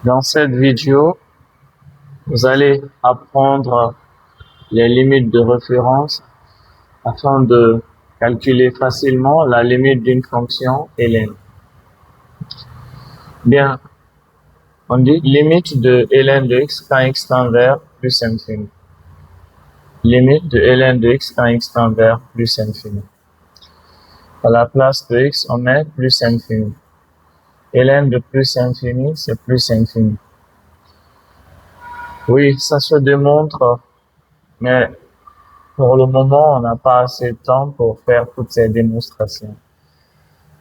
Dans cette vidéo, vous allez apprendre les limites de référence afin de calculer facilement la limite d'une fonction ln. Bien, on dit limite de ln de x quand x tend vers plus infini. Limite de ln de x quand x tend vers plus infini. À la place de x, on met plus infini. Ln de plus infini, c'est plus infini. Oui, ça se démontre, mais pour le moment, on n'a pas assez de temps pour faire toutes ces démonstrations.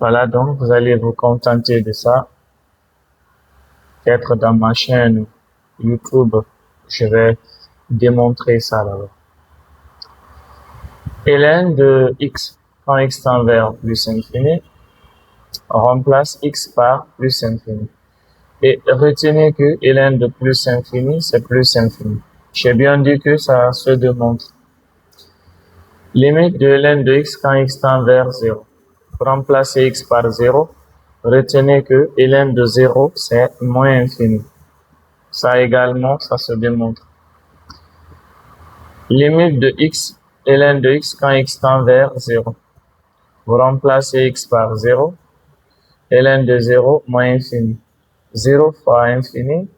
Voilà, donc vous allez vous contenter de ça. Peut-être dans ma chaîne YouTube, je vais démontrer ça là-bas. Ln de x, quand x tend vers plus infini, on remplace x par plus infini. Et retenez que ln de plus infini, c'est plus infini. J'ai bien dit que ça se démontre. Limite de ln de x quand x tend vers 0. Pour remplacer x par 0, retenez que ln de 0, c'est moins infini. Ça également, ça se démontre. Limite de x, ln de x quand x tend vers 0. Vous remplacez x par 0, ln de 0, moins infini. 0 fois infini,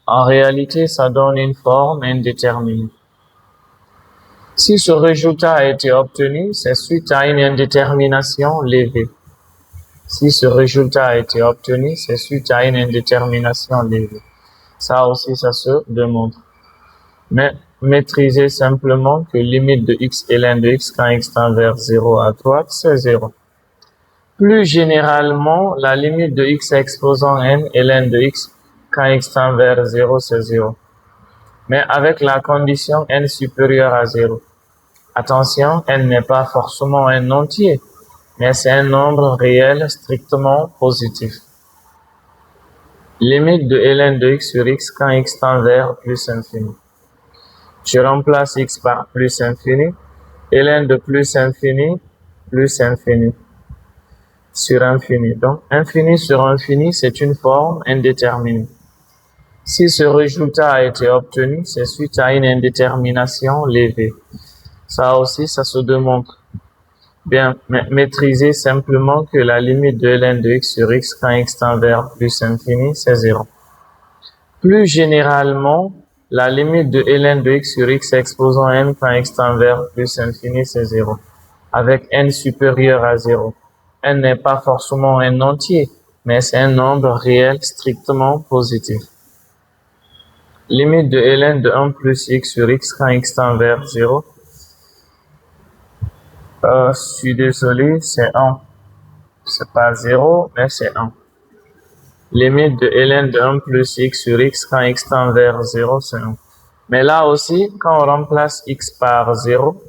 en réalité, ça donne une forme indéterminée. Si ce résultat a été obtenu, c'est suite à une indétermination levée. Si ce résultat a été obtenu, c'est suite à une indétermination levée. Ça aussi, ça se démontre. Mais maîtrisez simplement que limite de x ln de x quand x tend vers 0 à droite, c'est 0. Plus généralement, la limite de x exposant n ln de x quand x tend vers 0, c'est 0. Mais avec la condition n supérieure à 0. Attention, n n'est pas forcément un entier, mais c'est un nombre réel strictement positif. Limite de ln de x sur x quand x tend vers plus infini. Je remplace x par plus infini, ln de plus infini sur infini. Donc, infini sur infini, c'est une forme indéterminée. Si ce résultat a été obtenu, c'est suite à une indétermination levée. Ça aussi, ça se démontre. Bien, maîtrisez simplement que la limite de ln de x sur x quand x tend vers plus infini, c'est 0. Plus généralement, la limite de ln de x sur x exposant n quand x tend vers plus infini, c'est 0. Avec n supérieur à 0. N n'est pas forcément un entier, mais c'est un nombre réel strictement positif. Limite de ln de 1 plus x sur x quand x tend vers 0. Je suis désolé, c'est 1. C'est pas 0, mais c'est 1. Limite de ln de 1 plus x sur x quand x tend vers 0, c'est 1. Mais là aussi, quand on remplace x par 0,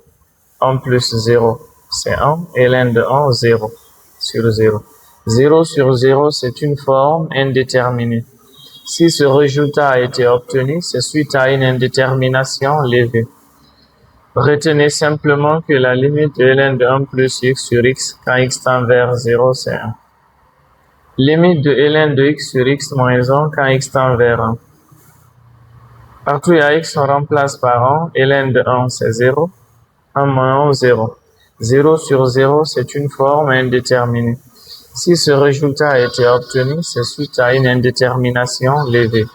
1 plus 0, c'est 1. Ln de 1, 0 sur 0. 0 sur 0, c'est une forme indéterminée. Si ce résultat a été obtenu, c'est suite à une indétermination levée. Retenez simplement que la limite de ln de 1 plus x sur x quand x tend vers 0, c'est 1. Limite de ln de x sur x moins 1 quand x tend vers 1. Partout il y a x, on remplace par 1. Ln de 1, c'est 0. 1 moins 1, 0. 0 sur 0, c'est une forme indéterminée. Si ce résultat a été obtenu, c'est suite à une indétermination levée.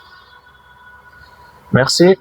Merci.